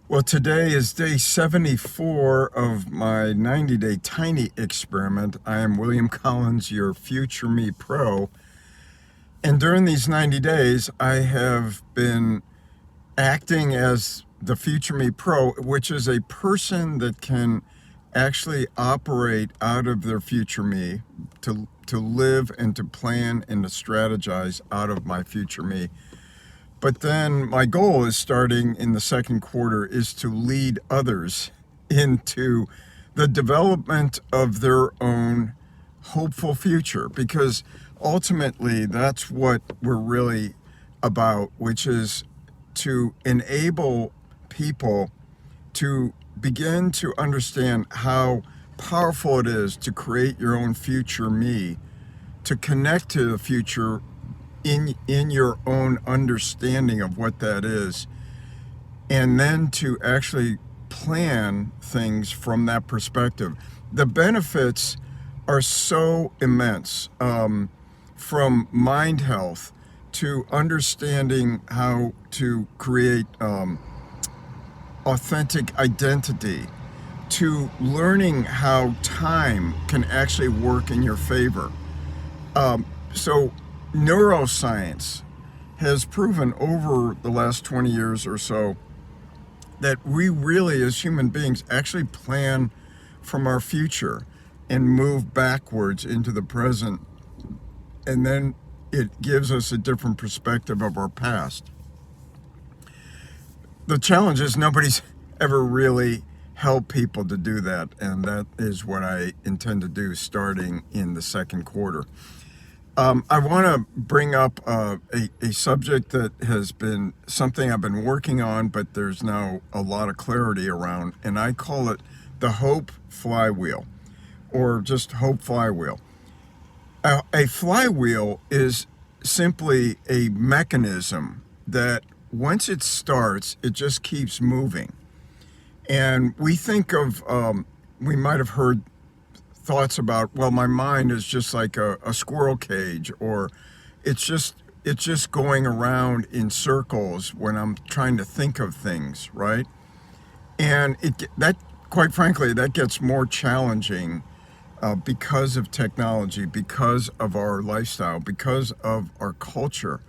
Well, today is day 74 of my 90-day tiny experiment. I am William Collins, your Future Me Pro. And during these 90 days, I have been acting as the Future Me Pro, which is a person that can actually operate out of their future me, to live and to plan and to strategize out of my future me. But then my goal is, starting in the second quarter, is to lead others into the development of their own hopeful future, because ultimately that's what we're really about, which is to enable people to begin to understand how powerful it is to create your own future me, to connect to the future in your own understanding of what that is, and then to actually plan things from that perspective. The benefits are so immense, from mind health to understanding how to create authentic identity, to learning how time can actually work in your favor. So neuroscience has proven over the last 20 years or so that we really, as human beings, actually plan from our future and move backwards into the present. And then it gives us a different perspective of our past. The challenge is nobody's ever really helped people to do that. And that is what I intend to do starting in the second quarter. I want to bring up a subject that has been something I've been working on, but there's now a lot of clarity around, and I call it the Hope Flywheel, or just Hope Flywheel. A flywheel is simply a mechanism that once it starts, it just keeps moving. And we think of, we might have heard thoughts about, well, my mind is just like a squirrel cage, or it's just going around in circles when I'm trying to think of things, right? And that, quite frankly, that gets more challenging because of technology, because of our lifestyle, because of our culture.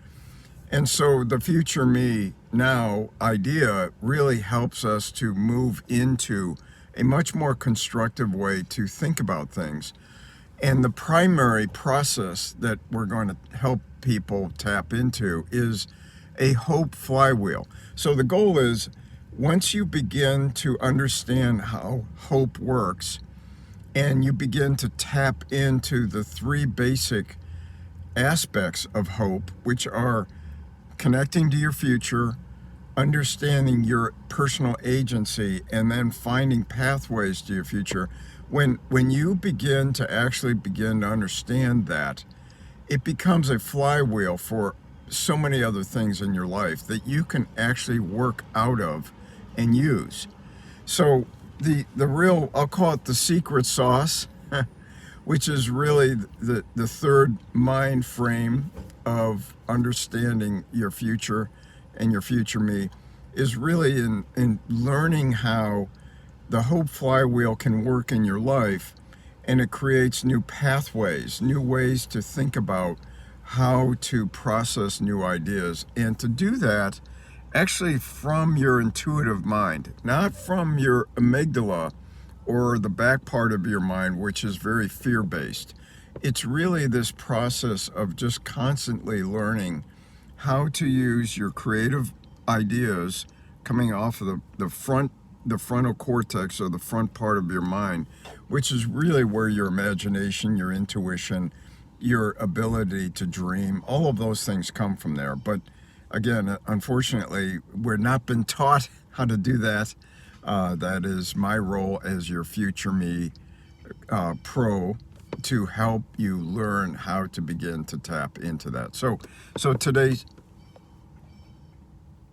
And so the future me now idea really helps us to move into a much more constructive way to think about things. And the primary process that we're going to help people tap into is a hope flywheel. So the goal is, once you begin to understand how hope works and you begin to tap into the three basic aspects of hope, which are connecting to your future, understanding your personal agency, and then finding pathways to your future. When you begin to understand that, it becomes a flywheel for so many other things in your life that you can actually work out of and use. So the real, I'll call it the secret sauce, which is really the third mind frame of understanding your future and your future me, is really in learning how the hope flywheel can work in your life, and it creates new pathways, new ways to think about how to process new ideas, and to do that actually from your intuitive mind, not from your amygdala or the back part of your mind, which is very fear-based. It's really this process of just constantly learning how to use your creative ideas coming off of the frontal cortex, or the front part of your mind, which is really where your imagination, your intuition, your ability to dream, all of those things come from there. But again, unfortunately, we're not been taught how to do that. That is my role as your future me pro, to help you learn how to begin to tap into that. So today's